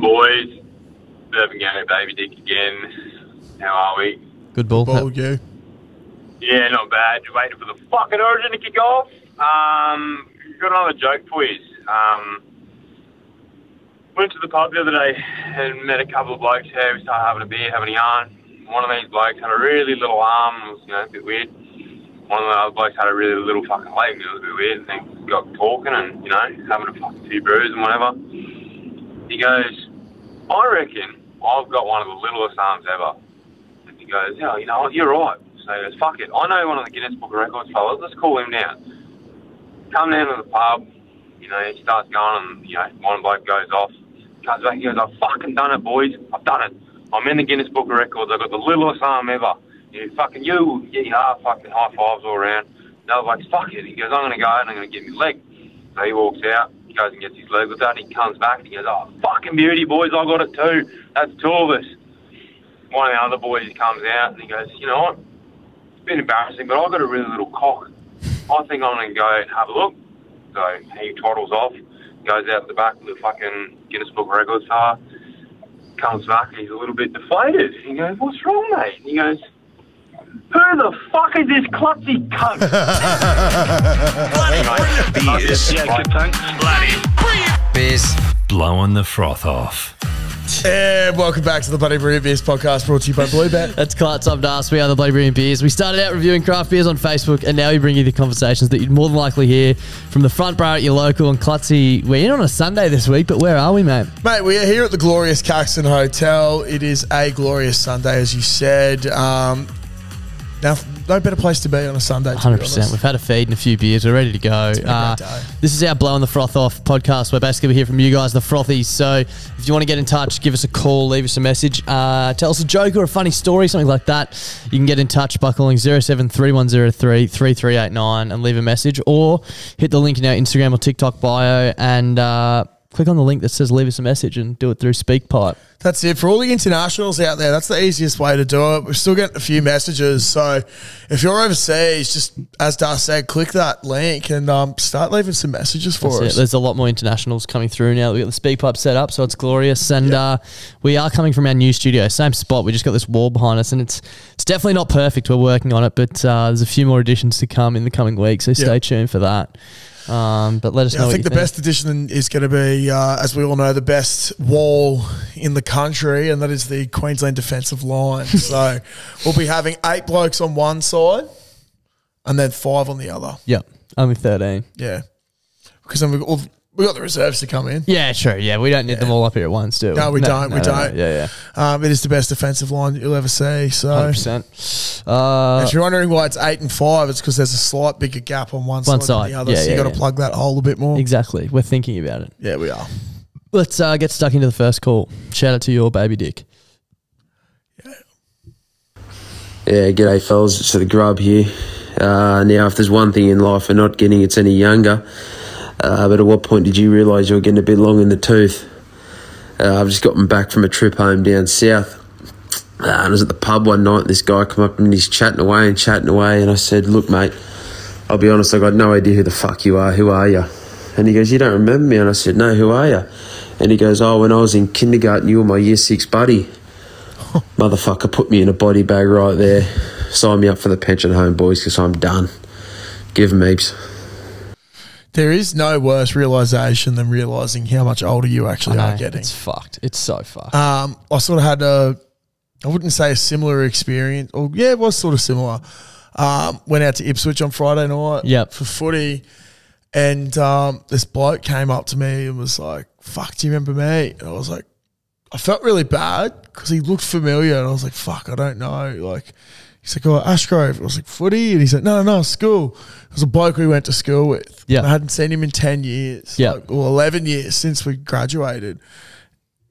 Boys, Urban Gamer Baby Dick again. How are we? Good ball. You. Yeah, not bad. Just waiting for the fucking Origin to kick off. Got another joke for you. Went to the pub the other day and met a couple of blokes there. We started having a beer, having a yarn. One of these blokes had a really little arm. It was, a bit weird. One of the other blokes had a really little fucking leg. It was a bit weird. And then we got talking and, having a fucking few brews and whatever. He goes, I reckon I've got one of the littlest arms ever. And he goes, yeah, you know what, you're right. So he goes, fuck it. I know one of the Guinness Book of Records fellas. Let's call him down. Come down to the pub. He starts going and, one bloke goes off. Comes back, he goes, I've fucking done it, boys. I've done it. I'm in the Guinness Book of Records. I've got the littlest arm ever. Yeah, fucking fucking high fives all around. Another bloke's, fuck it. He goes, I'm going to go and I'm going to get my leg. So he walks out. He goes and gets his leg looked at. He comes back and he goes, oh, fucking beauty, boys. I got it too. That's two of us. One of the other boys comes out and he goes, you know what? It's been embarrassing, but I've got a really little cock. I think I'm going to go and have a look. So he toddles off. Goes out the back of the fucking Guinness Book of Records car. Comes back and he's a little bit deflated. He goes, what's wrong, mate? And he goes, who the fuck is this klutzy cunt? Bloody beers. Yeah, good, thanks. Bloody beers. Blowing the froth off. And welcome back to the Bloody Brilliant Beers podcast, brought to you by Bluebet. That's Clark's up to us. We are the Bloody Brilliant Beers. We started out reviewing craft beers on Facebook, and now we bring you the conversations that you'd more than likely hear from the front bar at your local. And Klutzy, we're in on a Sunday this week, but where are we, mate? Mate, we are here at the glorious Caxton Hotel. It is a glorious Sunday, as you said. Now, no better place to be on a Sunday, 100%. We've had a feed and a few beers. We're ready to go. This is our Blowing the Froth Off podcast, where basically we hear from you guys, the Frothies. So if you want to get in touch, give us a call, leave us a message, tell us a joke or a funny story, something like that. You can get in touch by calling 073103 3389 and leave a message, or hit the link in our Instagram or TikTok bio and click on the link that says leave us a message and do it through SpeakPipe. That's it. For all the internationals out there, that's the easiest way to do it. We're still getting a few messages. So if you're overseas, just as Dar said, click that link and start leaving some messages for us. There's a lot more internationals coming through now. We've got the SpeakPipe set up, so it's glorious. And we are coming from our new studio, same spot. We just got this wall behind us, and it's definitely not perfect. We're working on it, but there's a few more additions to come in the coming weeks, so stay tuned for that. But let us know. I think the best addition is going to be, as we all know, the best wall in the country, and that is the Queensland defensive line. So we'll be having 8 blokes on one side and then 5 on the other. Yep, only 13. Yeah, because then we got the reserves to come in. Yeah, true. Yeah, we don't need them all up here at once, do we? No, we don't. We don't. Yeah. It is the best defensive line that you'll ever see. So 100%. If you're wondering why it's 8 and 5, it's because there's a slight bigger gap on one side than the other. So you got to plug that hole a bit more. Exactly. We're thinking about it. Yeah, we are. Let's get stuck into the first call. Shout out to your baby dick. Yeah, g'day fellas, it's the Grub here. Now, if there's one thing in life we're not getting, it's any younger. But at what point did you realise you were getting a bit long in the tooth? I've just gotten back from a trip home down south. And I was at the pub one night, and this guy come up and he's chatting away, and I said, look, mate, I'll be honest, I got no idea who the fuck you are. Who are you? And he goes, you don't remember me? And I said, no, who are you? And he goes, oh, when I was in kindergarten, you were my year 6 buddy. Motherfucker put me in a body bag right there. Sign me up for the pension home, boys, because I'm done. Give 'em heaps. There is no worse realisation than realising how much older you actually are getting. It's fucked. It's so fucked. I sort of had I wouldn't say a similar experience. Or yeah, it was sort of similar. Went out to Ipswich on Friday night for footy, and this bloke came up to me and was like, fuck, do you remember me? And I was like, I felt really bad because he looked familiar, and I was like, fuck, I don't know. Like, he's like, oh, Ashgrove. I was like, footy? And he's like, no, school. It was a bloke we went to school with. Yeah. I hadn't seen him in 10 years. Yeah. Or 11 years since we graduated.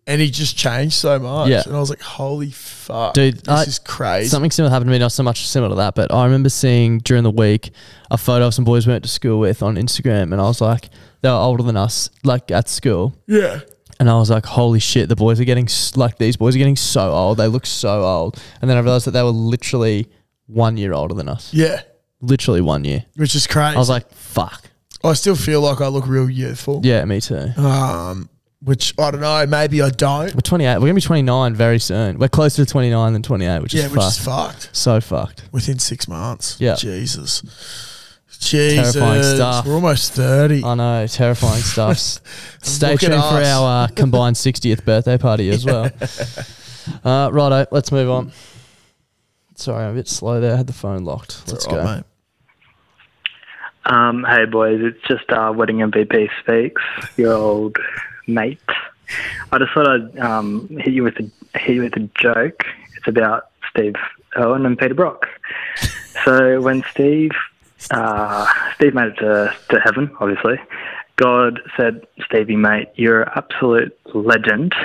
And he just changed so much. Yeah. And I was like, holy fuck. Dude, this is crazy. Something similar happened to me, not so much similar to that, but I remember seeing during the week a photo of some boys we went to school with on Instagram, and I was like, they were older than us, like at school. Yeah. And I was like, holy shit, these boys are getting so old. They look so old. And then I realized that they were literally 1 year older than us. Yeah. Literally 1 year. Which is crazy. I was like, fuck. I still feel like I look real youthful. Yeah, me too. which I don't know. Maybe I don't. We're 28. We're going to be 29 very soon. We're closer to 29 than 28, which is fucked. So fucked. Within 6 months. Yeah. Jesus. Terrifying stuff. We're almost 30. I know, terrifying stuff. Stay tuned for our combined 60th birthday party as well. Righto, let's move on. Sorry, I'm a bit slow there. I had the phone locked. Let's go. Mate. Hey boys, it's just Wedding MVP Speaks, your old mate. I just thought I'd hit you with a joke. It's about Steve Irwin and Peter Brock. So when Steve made it to heaven, obviously, God said, "Stevie, mate, you're an absolute legend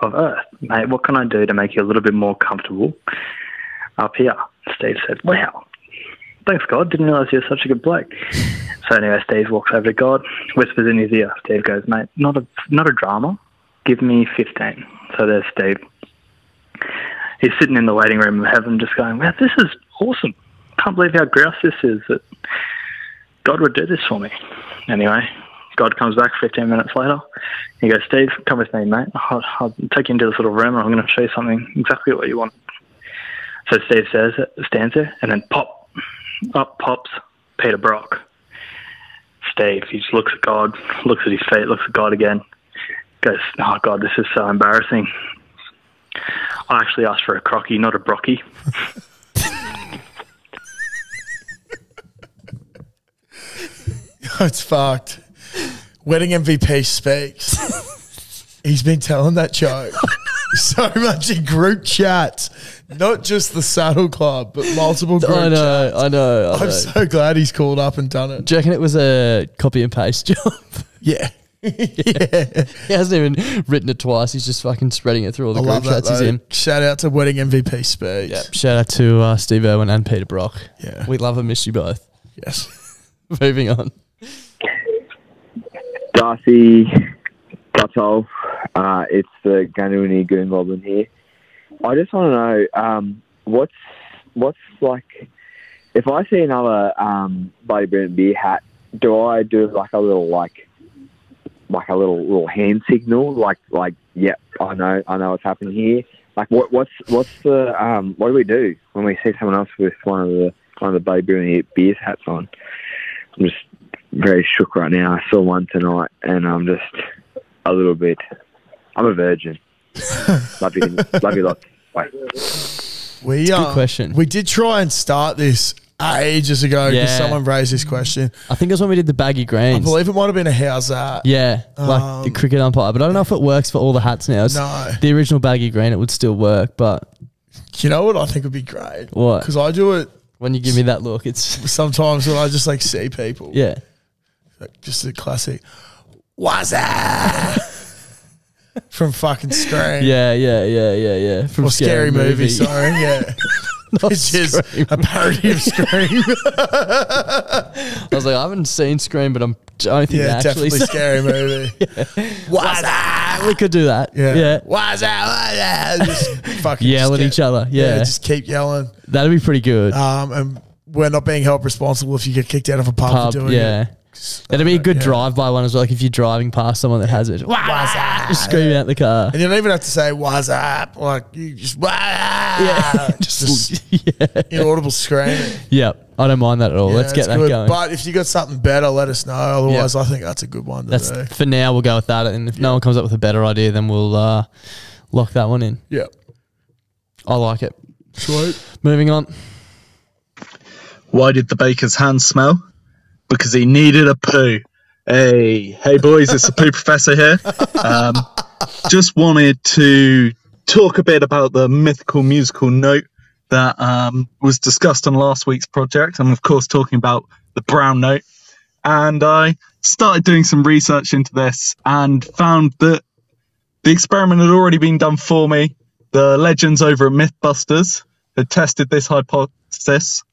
of Earth, mate. What can I do to make you a little bit more comfortable up here?" Steve said, "Wow. Thanks, God. Didn't realise you were such a good bloke." So anyway, Steve walks over to God, whispers in his ear. Steve goes, "Mate, not a drama. Give me 15. So there's Steve. He's sitting in the waiting room of heaven just going, "Wow, this is awesome. Can't believe how grouse this is that God would do this for me." Anyway, God comes back 15 minutes later. He goes, "Steve, come with me, mate. I'll take you into this little room and I'm going to show you something exactly what you want." So Steve stands there, and then up pops Peter Brock. Steve, he just looks at God, looks at his feet, looks at God again, goes, "Oh God, this is so embarrassing. I actually asked for a Crocky, not a Brocky." It's fucked. Wedding MVP Speaks. He's been telling that joke so much in group chats. Not just the Saddle Club, but multiple group chats. I know. I'm so glad he's called up and done it. Do you reckon it was a copy and paste job? Yeah. Yeah. He hasn't even written it twice. He's just fucking spreading it through all the group chats he's in. Shout out to Wedding MVP Speaks. Yeah. Shout out to Steve Irwin and Peter Brock. Yeah. We love and miss you both. Yes. Moving on. Darcy, Gutthole, it's the Ganuini Goon Goblin here. I just want to know what's like, if I see another Bloody Brilliant beer hat, do I do like a little little hand signal, like yep, I know what's happening here. Like what's the what do we do when we see someone else with one of the Bloody Brilliant beers hats on? I'm just very shook right now. I saw one tonight, and I'm just a little bit. I'm a virgin. Love you lots. Bye. Good question. We did try and start this ages ago because someone raised this question. I think it was when we did the baggy greens. I believe it might have been a how's that? Yeah, like the cricket umpire. But I don't know if it works for all the hats now. No. The original baggy green, it would still work, but... You know what I think would be great? What? Because I do it... When you give me that look, it's... Sometimes when I just like see people. Yeah. Like, just a classic... What's that? From fucking Scream. Yeah. From or Scary Movie, sorry. Yeah. Which is a parody of Scream. I was like, I haven't seen Scream, but I don't think definitely Scary Movie. What's that? We could do that. Yeah. What's that? Just fucking yell at each other. Yeah. Just keep yelling. That'd be pretty good. And we're not being held responsible if you get kicked out of a pub for doing it. That'd be a good drive-by one as well. Like if you're driving past someone that has it, just screaming out the car, and you don't even have to say "What's up?" Like you just just inaudible screaming. Yep, I don't mind that at all. Let's get that going. But if you got something better, let us know. Otherwise, I think that's a good one to do. For now, we'll go with that. And if no one comes up with a better idea, then we'll lock that one in. Yeah, I like it. Sweet. Moving on. Why did the baker's hands smell? Because he needed a poo. Hey boys, it's the Poo Professor here. Just wanted to talk a bit about the mythical musical note that was discussed on last week's project. I'm of course talking about the brown note. And I started doing some research into this and found that the experiment had already been done for me. The legends over at Mythbusters had tested this hypothesis.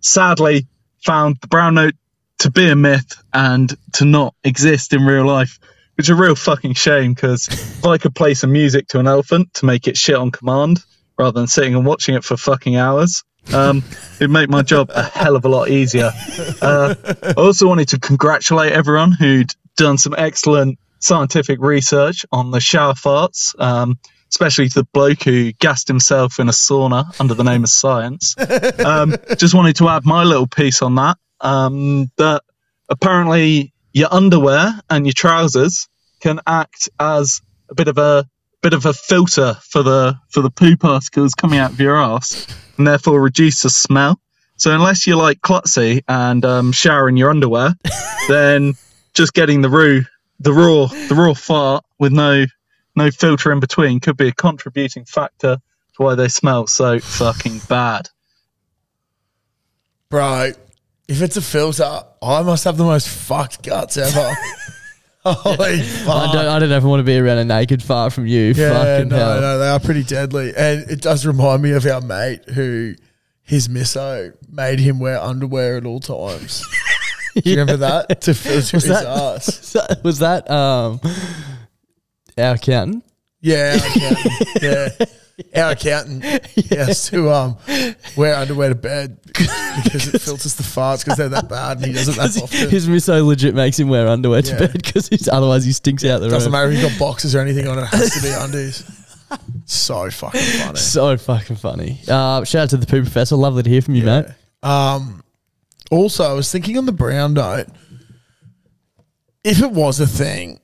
Sadly, found the brown note to be a myth and to not exist in real life, which is a real fucking shame, because if I could play some music to an elephant to make it shit on command rather than sitting and watching it for fucking hours, it'd make my job a hell of a lot easier. I also wanted to congratulate everyone who'd done some excellent scientific research on the shower farts, especially to the bloke who gassed himself in a sauna under the name of science. Just wanted to add my little piece on that. That apparently your underwear and your trousers can act as a bit of a filter for the poo particles coming out of your arse, and therefore reduce the smell. So unless you're like Klutzy and showering your underwear, then just getting the raw fart with no filter in between could be a contributing factor to why they smell so fucking bad. Bro, if it's a filter, I must have the most fucked guts ever. Holy fuck. I don't ever want to be around a naked fart from you. Yeah, Fucking hell. no, they are pretty deadly. And it does remind me of our mate who his misso made him wear underwear at all times. Do you remember that? To filter his ass. Was that our accountant? Yeah, our accountant. Yeah. Our accountant has to wear underwear to bed because it filters the farts because they're that bad and he does it that often. His misso legit makes him wear underwear to bed because otherwise he stinks out the room. Doesn't matter if he's got boxes or anything on it, it has to be undies. So fucking funny. So fucking funny. Shout out to the Poo Professor. Lovely to hear from you, mate. Also, I was thinking on the brown note, if it was a thing,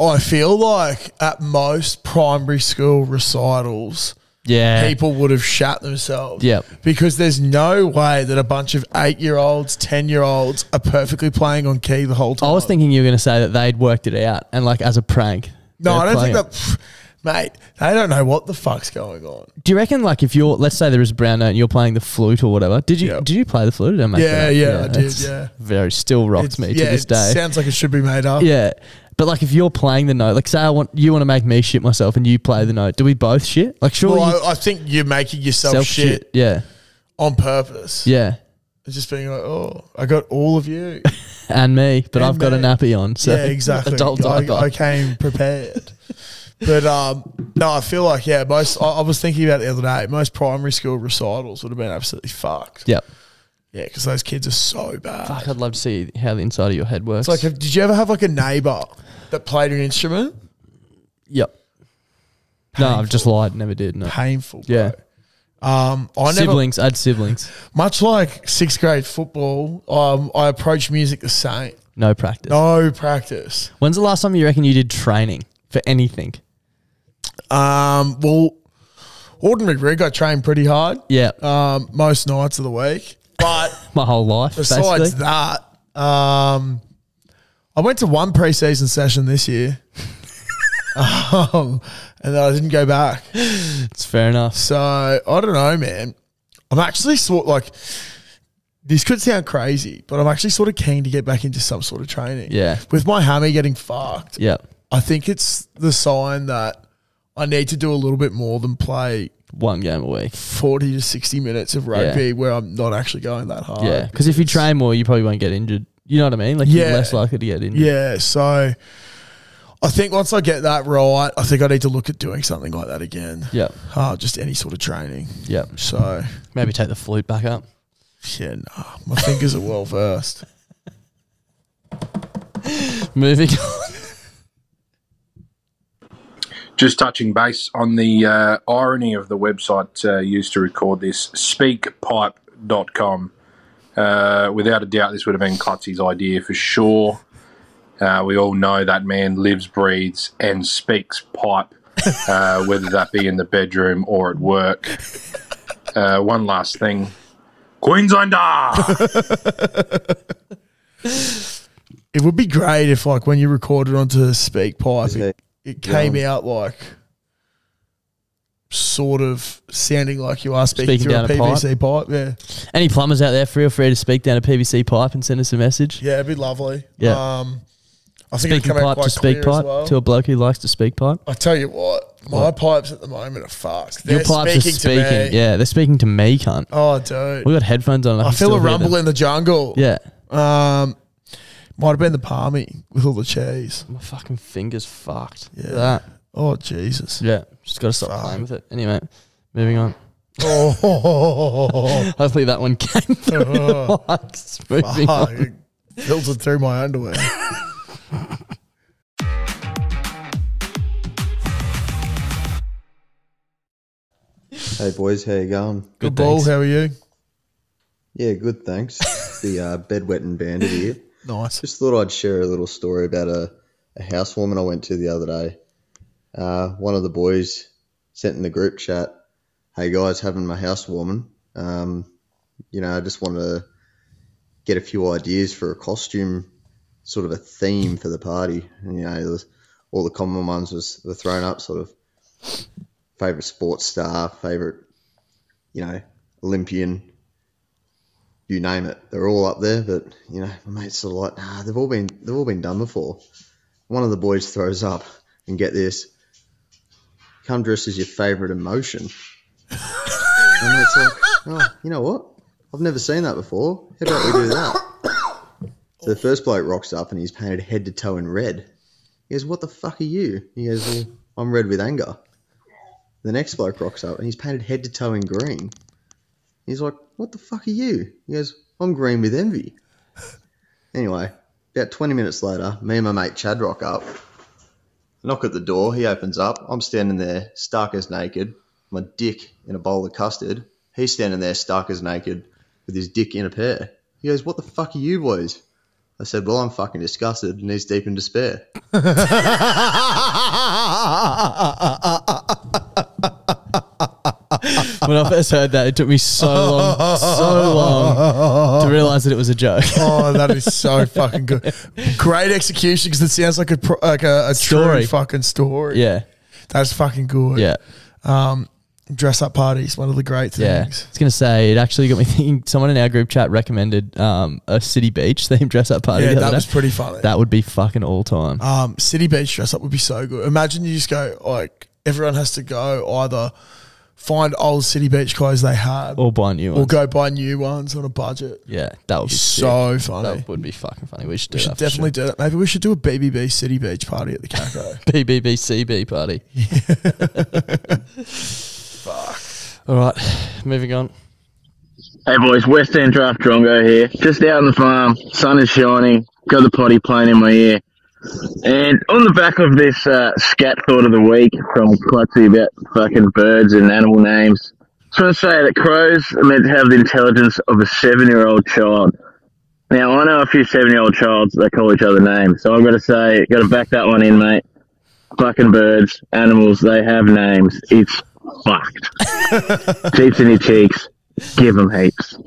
I feel like at most primary school recitals, people would have shat themselves. Yep. Because there's no way that a bunch of 8-year-olds, 10-year-olds are perfectly playing on key the whole time. I was thinking you were going to say that they'd worked it out and like as a prank. No, I don't think that... Mate, they don't know what the fuck's going on. Do you reckon, like, if you're, let's say there is a brown note and you're playing the flute or whatever, did you play the flute? I did, yeah. Very, still rocks me to this day. Sounds like it should be made up. Yeah. But, like, if you're playing the note, like, say you want to make me shit myself and you play the note, do we both shit? Like, surely... Well, I think you're making yourself shit. Yeah. On purpose. Yeah. It's just being like, oh, I got all of you. And me, but I've got a nappy on. So yeah, exactly. Adult diaper. I came prepared. But no, I feel like I was thinking about it the other day. Most primary school recitals would have been absolutely fucked. Yep. Yeah, because those kids are so bad. Fuck, I'd love to see how the inside of your head works. It's like, did you ever have like a neighbour that played an instrument? Yep. Painful. No, I've just lied. Never did. No. Painful. Bro. Yeah. I had siblings. Much like 6th grade football, I approach music the same. No practice. No practice. When's the last time you reckon you did training for anything? Well, ordinary rig, I train pretty hard. Yeah. Most nights of the week. But my whole life. Besides basically. that, I went to one preseason session this year. And then I didn't go back. It's fair enough. So I don't know, man. I'm actually this could sound crazy, but I'm actually sort of keen to get back into some sort of training. Yeah. With my hammy getting fucked. Yeah. I think it's the sign that I need to do a little bit more than play one game a week, 40 to 60 minutes of rugby where I'm not actually going that hard. Yeah, because if you train more, you probably won't get injured. You know what I mean? Like you're less likely to get injured. Yeah, so I think once I get that right, I think I need to look at doing something like that again. Yeah. Just any sort of training. Yeah. So maybe take the flute back up. Yeah, no. My fingers are well versed. Moving on. Just touching base on the irony of the website used to record this, speakpipe.com. Without a doubt, this would have been Klutzy's idea for sure. We all know that man lives, breathes, and speaks pipe, whether that be in the bedroom or at work. One last thing. Queenslander! It would be great if, like, when you recorded onto SpeakPipe, it came out like sort of sounding like you are speaking through a PVC pipe. Yeah. Any plumbers out there, feel free to speak down a PVC pipe and send us a message. Yeah, it'd be lovely. Yeah. I think speaking pipe to speak pipe well. to a bloke who likes to speak pipe. I tell you what, my pipes at the moment are fucked. Your pipes are speaking. Yeah, they're speaking to me, cunt. Oh, dude. We got headphones on. I feel a rumble in the jungle. Yeah. Might have been the palmy with all the cheese. My fucking finger's fucked. Yeah. That. Oh, Jesus. Yeah. Just got to stop playing with it. Anyway, moving on. Oh. Hopefully that one came through the mics. Moving on. Filtered through my underwear. Hey boys, how you going? Good ball. How are you? Yeah, good, thanks. The bedwetting bandit here. Nice. Just thought I'd share a little story about a housewarming I went to the other day. One of the boys sent in the group chat, "Hey guys, having my housewarming. I just want to get a few ideas for a costume, sort of a theme for the party." And, all the common ones were thrown up, sort of favourite sports star, favourite, Olympian, you name it. They're all up there, but, my mate's sort of like, nah, they've all been done before. One of the boys throws up, and get this, come dress as your favourite emotion. And it's like, oh, you know what? I've never seen that before. How about we do that? So the first bloke rocks up and he's painted head to toe in red. He goes, "What the fuck are you?" He goes, "Well, I'm red with anger." The next bloke rocks up and he's painted head to toe in green. He's like, "What the fuck are you?" He goes, "I'm green with envy." Anyway, about 20 minutes later, me and my mate Chad rock up. Knock at the door, he opens up. I'm standing there, stark as naked, my dick in a bowl of custard. He's standing there, stark as naked, with his dick in a pear. He goes, "What the fuck are you boys?" I said, "Well, I'm fucking disgusted," and he's deep in despair. When I first heard that, it took me so long to realise that it was a joke. Oh, that is so fucking good. Great execution, because it sounds like a Story. true fucking story. Yeah. That's fucking good. Yeah. Dress up parties, one of the great things. Yeah, I was going to say, it actually got me thinking, someone in our group chat recommended a City Beach themed dress up party. Yeah, that was pretty funny. That would be fucking all time. City Beach dress up would be so good. Imagine you just go, like, everyone has to go either find old City Beach clothes they had, Or buy new ones. or go buy new ones on a budget. Yeah, that would be so sick. funny. That would be fucking funny. We should do We should that. for definitely sure. do that. Maybe we should do a BBB City Beach party at the Caco. BBBCB party. Fuck. All right, moving on. Hey boys, West End Draft Drongo here. Just out on the farm, sun is shining, got the potty playing in my ear. And on the back of this scat thought of the week from Clutzy about fucking birds and animal names, just want to say that crows are meant to have the intelligence of a 7-year-old child. Now, I know a few 7-year-old childs that call each other names, so I've got to say, got to back that one in, mate. Fucking birds, animals, they have names. It's fucked. Cheeks in your cheeks. Give them heaps.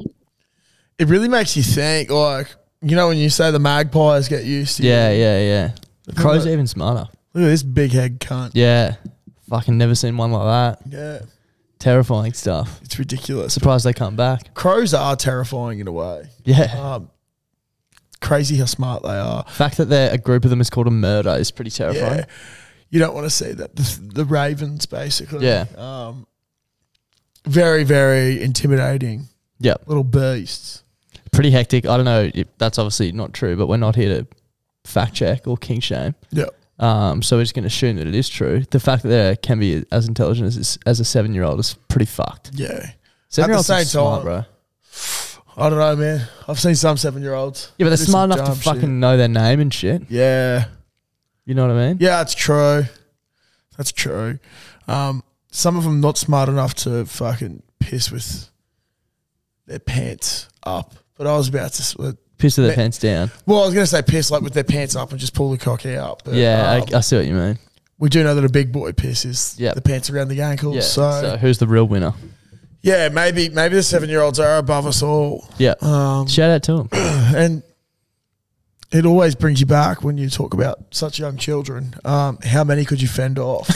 It really makes you think, like, when you say the magpies get used to you. Yeah. Crows are even smarter. Look at this big head cunt. Yeah. Fucking never seen one like that. Yeah. Terrifying stuff. It's ridiculous. Surprised they come back. Crows are terrifying in a way. Yeah. Crazy how smart they are. The fact that a group of them is called a murder is pretty terrifying. Yeah. You don't want to see that. The ravens, basically. Yeah. Very, very intimidating. Yep. Little beasts. Pretty hectic. I don't know if that's obviously not true, but we're not here to fact check or king shame. Yep. So we're just going to assume that it is true. The fact that they can be as intelligent as a 7-year-old is pretty fucked. Yeah. 7-year-olds At are the same smart, time, bro. I don't know, man. I've seen some 7-year-olds. Yeah, but they're do smart some enough to dumb fucking shit. know their name and shit. Yeah. You know what I mean? Yeah, that's true. That's true. Some of them not smart enough to fucking piss with their pants up. But I was about to... Piss with their pants down. Well, I was going to say piss like with their pants up and just pull the cock out. But, Yeah, I see what you mean. we do know that a big boy piss is Yep. the pants around the ankles. Yeah. So, Who's the real winner? yeah, maybe the 7-year-olds are above us all. Yeah. Shout out to them. And it always brings you back when you talk about such young children. How many could you fend off?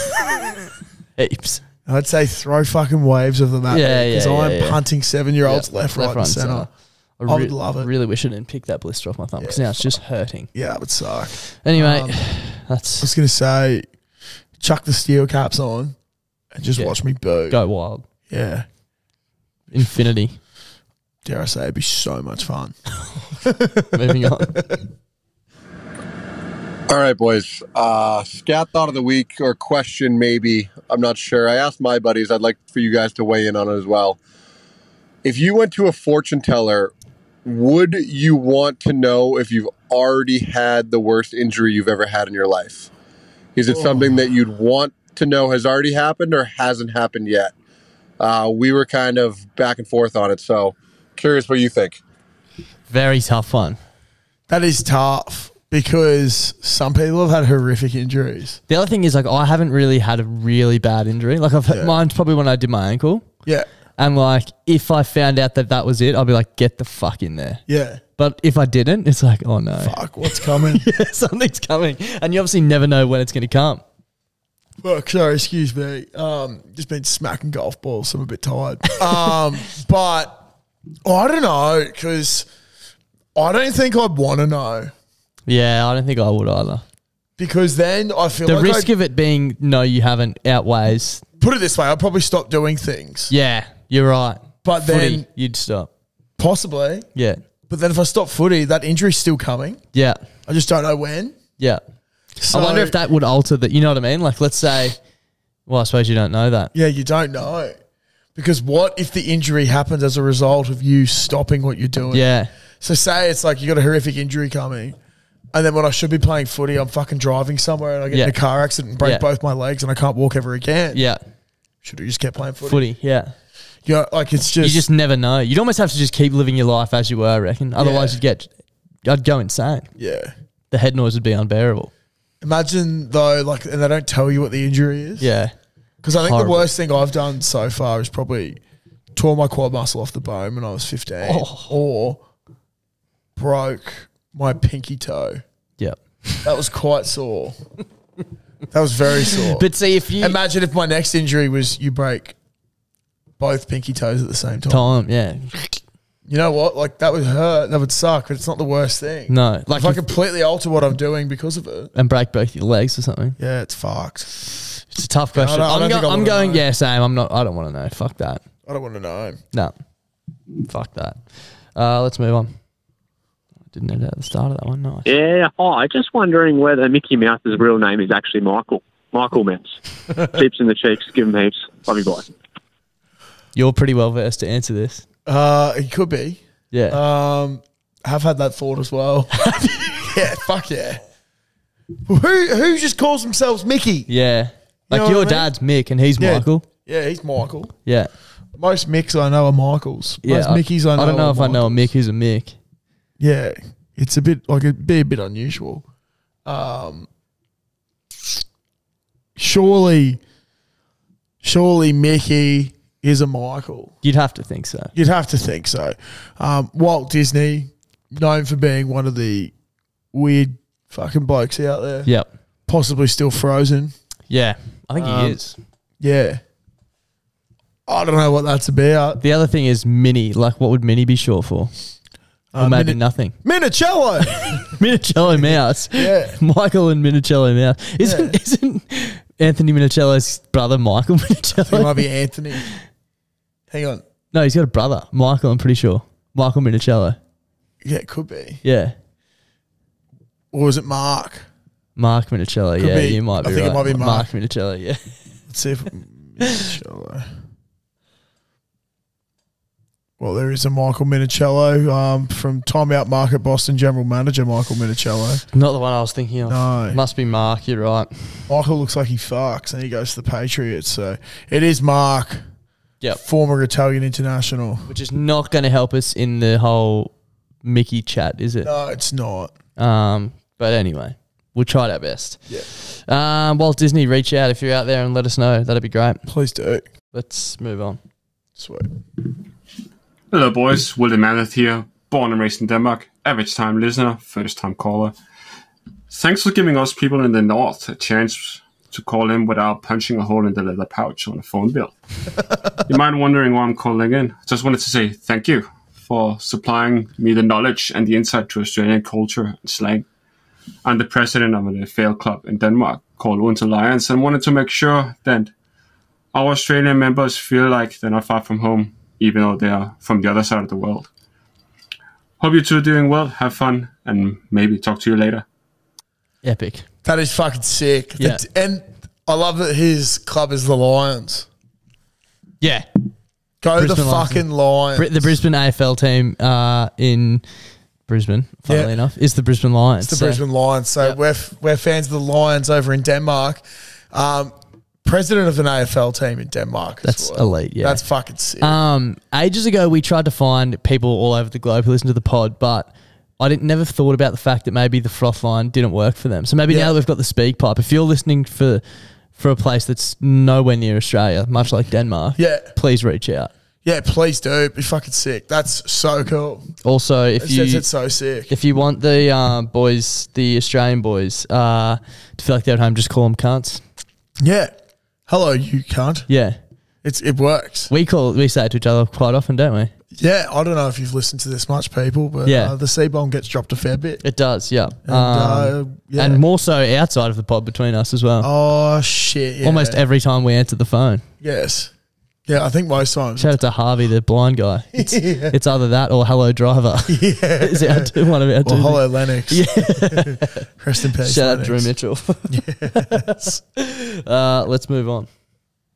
Heaps. I'd say throw fucking waves of them at me because I'm punting 7-year-olds left, right, and centre. I would love it. I really wish I didn't pick that blister off my thumb because now it's just hurting. Yeah, that would suck. Anyway, I was going to say, chuck the steel caps on and just watch me boo. Go wild. Yeah. Infinity. Dare I say, it'd be so much fun. Moving on. All right, boys. Scat thought of the week or question, maybe. I'm not sure. I asked my buddies. I'd like for you guys to weigh in on it as well. If you went to a fortune teller, would you want to know if you've already had the worst injury you've ever had in your life? Is it something that you'd want to know has already happened or hasn't happened yet? We were kind of back and forth on it. So curious what you think. Very tough one. That is tough because some people have had horrific injuries. The other thing is, like, I haven't really had a really bad injury. Like, mine's probably when I did my ankle. Yeah. And, like, if I found out that was it, I'd be like, get the fuck in there. Yeah. But if I didn't, it's like, oh, no. Fuck, what's coming? Yeah, something's coming. And you obviously never know when it's going to come. Well, sorry, excuse me. Just been smacking golf balls, so I'm a bit tired. But I don't know, because I don't think I'd want to know. Yeah, I don't think I would either. Because then I feel the like risk of it being no, you haven't outweighs. Put it this way, I'd probably stop doing things. Yeah, you're right. But Footy, then you'd stop. Possibly. Yeah. But then if I stop footy, that injury's still coming. Yeah. I just don't know when. Yeah. So, I wonder if that would alter that. You know what I mean? Like, let's say, well, I suppose you don't know that. Yeah, you don't know. Because what if the injury happens as a result of you stopping what you're doing? Yeah. So say it's like you got a horrific injury coming, and then when I should be playing footy, I'm fucking driving somewhere and I get in a car accident and break both my legs and I can't walk ever again. Yeah. Should have just kept playing footy. Footy, yeah. You know, like it's just... You just never know. You'd almost have to just keep living your life as you were, I reckon. Otherwise I'd go insane. Yeah. The head noise would be unbearable. Imagine though, like, and they don't tell you what the injury is. Yeah. Because I think Horrible. the worst thing I've done so far is probably tore my quad muscle off the bone when I was 15 or broke my pinky toe. Yep. That was quite sore. That was very sore. But see, if you... Imagine if my next injury was you break both pinky toes at the same time. Yeah. You know what? Like, that would hurt. That would suck, but it's not the worst thing. No. Like, if I completely alter what I'm doing because of it. And break both your legs or something. Yeah, it's fucked. It's a tough question. I don't think I I'm wanna going, know. yeah, same. I don't want to know. Fuck that. I don't want to know. No. Fuck that. Let's move on. I didn't know that at the start of that one. Nice. Yeah, hi. Just wondering whether Mickey Mouse's real name is actually Michael. Michael Mouse. Tips in the cheeks. Give him heaps. Love you, boys. You're pretty well versed to answer this. It could be. Yeah. Have had that thought as well. Yeah, fuck yeah. Who just calls themselves Mickey? Yeah. You know Like your what I mean? dad's Mick and he's Michael. Yeah, he's Michael. Yeah. Most Micks I know are Michaels. Yeah. Most Mickeys I know I don't know are if I know a Michaels. Mick who's a Mick. Yeah, it's a bit like it'd be a bit unusual. Surely Mickey is a Michael. You'd have to think so. You'd have to think so. Walt Disney, known for being one of the weird fucking blokes out there. Yep. Possibly still frozen. Yeah. I think he is. Yeah. I don't know what that's about. The other thing is Minnie. Like, what would Minnie be short for? Or maybe nothing. Minicello. Minicello Mouse. Yeah. Michael and Minicello Mouse. Isn't Anthony Minicello's brother Michael Minicello? He might be Anthony. Hang on. No, he's got a brother. Michael, I'm pretty sure. Michael Minicello. Yeah, it could be. Yeah. Or was it Mark? Mark Minicello. Could Yeah, be. you might be I think right. it might be Mark. Minicello, yeah. Let's see if Minicello. Well, there is a Michael Minicello from Time Out Market Boston General Manager Michael Minicello. Not the one I was thinking of. No. Must be Mark, you're right. Michael looks like he fucks and he goes to the Patriots. So it is Mark. Yep. Former Italian international. Which is not going to help us in the whole Mickey chat, is it? No, it's not. But anyway, we'll try our best. Yeah. Walt Disney, reach out if you're out there and let us know. That'd be great. Please do. Let's move on. Sweet. Hello boys, William Maneth here, born and raised in Denmark, average time listener, first time caller. Thanks for giving us people in the north a chance to call in without punching a hole in the leather pouch on a phone bill. You might be wondering why I'm calling in. Just wanted to say thank you for supplying me the knowledge and the insight to Australian culture and slang. I'm the president of a fail club in Denmark called Odense Lions and wanted to make sure that our Australian members feel like they're not far from home, even though they are from the other side of the world. Hope you two are doing well, have fun, and maybe talk to you later. Epic. That is fucking sick. Yeah. And I love that his club is the Lions. Yeah. Go Brisbane the fucking Lions. The Brisbane AFL team in Brisbane, funnily enough, is the Brisbane Lions. It's the Brisbane Lions. So we're fans of the Lions over in Denmark. president of an AFL team in Denmark. That's elite, yeah. That's fucking sick. Ages ago, we tried to find people all over the globe who listen to the pod, but I never thought about the fact that maybe the Frothline didn't work for them. So maybe now that we've got the speak pipe, if you're listening for a place that's nowhere near Australia, much like Denmark, please reach out. Yeah, please do. It'd be fucking sick. That's so cool. Also, it's so sick. If you want the boys, the Australian boys, to feel like they're at home, just call them cunts. Yeah. Hello, you cunt. Yeah. It works. We say it to each other quite often, don't we? Yeah, I don't know if you've listened to this much, people, but the C-bomb gets dropped a fair bit. It does, yeah. And, and more so outside of the pod between us as well. Oh, shit, yeah. Almost every time we answer the phone. Yes. Yeah, I think most times. Shout out to Harvey, the blind guy. It's either that or hello driver. Yeah. Is one of our two. Or hello Lennox. Yeah. Rest in peace, Shout out Lennox. Drew Mitchell. Yes. Let's move on.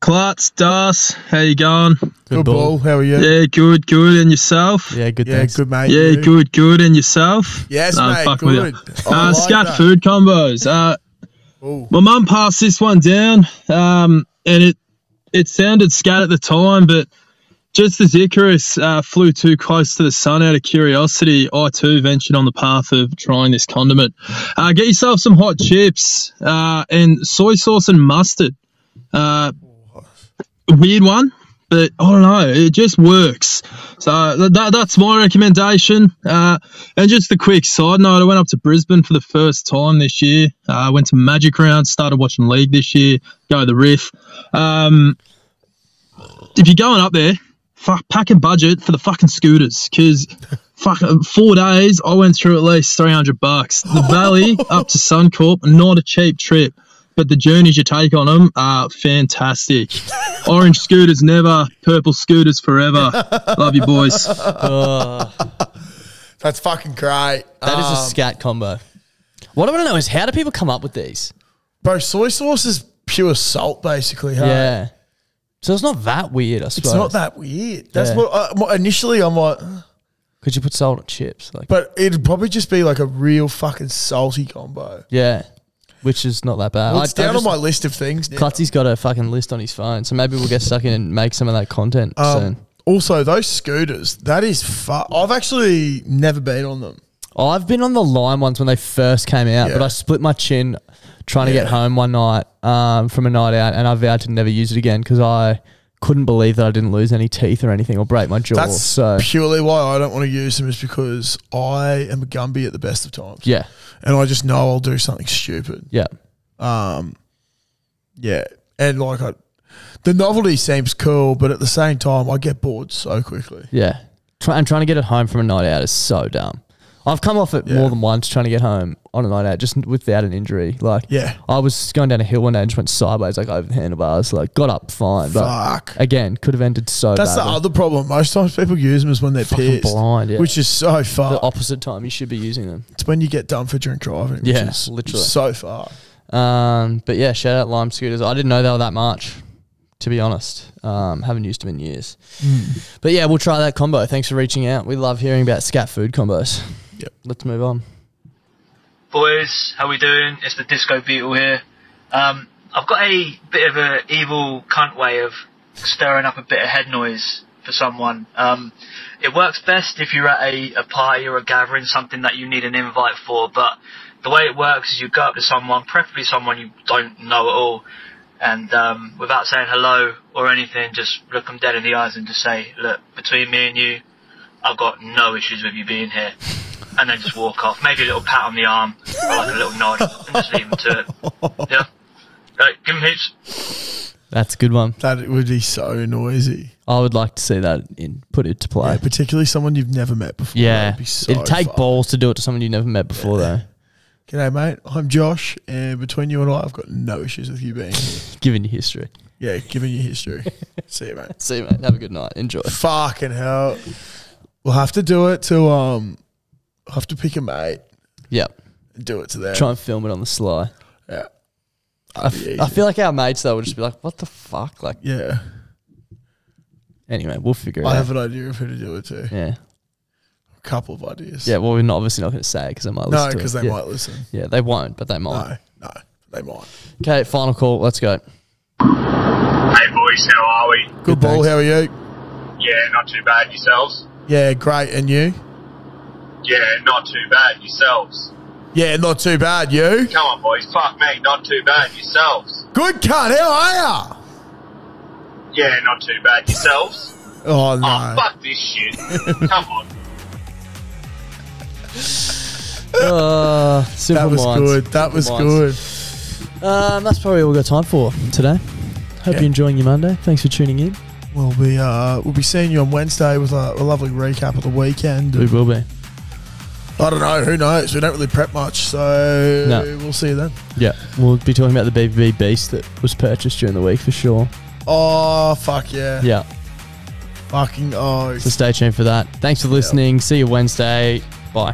Klutz, Das, how you going? Good ball. How are you? Yeah, good. And yourself? Yeah, good. Yeah, thanks. good, mate. Yeah, You? good. And yourself? Yes, No, mate. fuck with Good. you. I like Scat that. food combos. My mum passed this one down, and it sounded scat at the time, but just as Icarus flew too close to the sun out of curiosity, I too ventured on the path of trying this condiment. Get yourself some hot chips and soy sauce and mustard. Weird one, but I don't know. It just works. So that's my recommendation. And just a quick side note, I went up to Brisbane for the first time this year. I went to Magic Round, started watching League this year, go the Riff. If you're going up there, pack a budget for the fucking scooters, because 4 days I went through at least $300. The Valley up to Suncorp, not a cheap trip, but the journeys you take on them are fantastic. Orange scooters never, purple scooters forever. Love you, boys. That's fucking great. That is a scat combo. What I want to know is, how do people come up with these? Bro, soy sauce is pure salt, basically. Hey? Yeah. So it's not that weird, I suppose. It's not that weird. That's what initially I'm like. Could you put salt on chips? But it'd probably just be like a real fucking salty combo. Yeah. Which is not that bad. Well, it's down on my list of things now. Clutzy's got a fucking list on his phone, so maybe we'll get stuck in and make some of that content soon. Also, those scooters, that is I've actually never been on them. I've been on the Lime ones when they first came out, but I split my chin trying to get home one night from a night out, and I vowed to never use it again because I couldn't believe that I didn't lose any teeth or anything or break my jaw. That's purely why I don't want to use them, is because I am a Gumby at the best of times. Yeah. And I just know I'll do something stupid. Yeah. Yeah. And the novelty seems cool, but at the same time, I get bored so quickly. Yeah. And trying to get it home from a night out is so dumb. I've come off it more than once trying to get home on a night out just without an injury. I was going down a hill one day and just went sideways over the handlebars. Got up fine. But again, could have ended so That's badly. the other problem. Most times people use them is when they're Fucking pissed. blind, yeah. Which is so far. The opposite time you should be using them. It's when you get done for drink driving. Which is literally. So far. But yeah, shout out Lime scooters. I didn't know they were that much, to be honest. Haven't used them in years. But yeah, we'll try that combo. Thanks for reaching out. We love hearing about scat food combos. Yep. Let's move on. Boys, how we doing? It's the Disco Beetle here. I've got a bit of an evil cunt way of stirring up a bit of head noise for someone. It works best if you're at a party or a gathering, something that you need an invite for, but the way it works is you go up to someone, preferably someone you don't know at all, and without saying hello or anything, just look them dead in the eyes and just say, look, between me and you, I've got no issues with you being here. And then just walk off. Maybe a little pat on the arm or a little nod and just leave them to it. Yeah? Right, give them heaps. That's a good one. That would be so noisy. I would like to see that put it to play. Yeah, particularly someone you've never met before. Yeah. That'd be so It'd take fun. balls to do it to someone you've never met before, though. G'day, mate. I'm Josh, and between you and I, I've got no issues with you being here. Given your history. Yeah, given your history. See you, mate. See you, mate. Have a good night. Enjoy. Fucking hell. We'll have to do it to have to pick a mate. Yep. And do it to them. Try and film it on the sly. Yeah. I feel like our mates, though, would just be like, what the fuck? Yeah. Anyway, we'll figure it out. I have an idea of who to do it to. Yeah. A couple of ideas. Yeah, well, we're obviously not going to say it because they might listen to it. No, because they might listen. Yeah, they won't, but they might. No, they might. Okay, final call. Let's go. Hey boys, how are we? Good ball. How are you? Yeah, not too bad. Yourselves? Yeah, great. And you? Yeah, not too bad. Yourselves? Yeah, not too bad. You? Come on, boys. Fuck me, not too bad. Yourselves? Good cunt. How are ya? Yeah, not too bad. Yourselves? Oh, no. Oh, fuck this shit. Come on. Simple That was minds. good. That was Simple good. minds. That's probably all we've got time for today. Hope you're enjoying your Monday. Thanks for tuning in. We'll be seeing you on Wednesday with a lovely recap of the weekend. We will be. I don't know. Who knows? We don't really prep much, so we'll see you then. Yeah, we'll be talking about the BBB Beast that was purchased during the week for sure. Oh, fuck yeah. Yeah. Fucking oh. So stay tuned for that. Thanks for listening. See you Wednesday. Bye.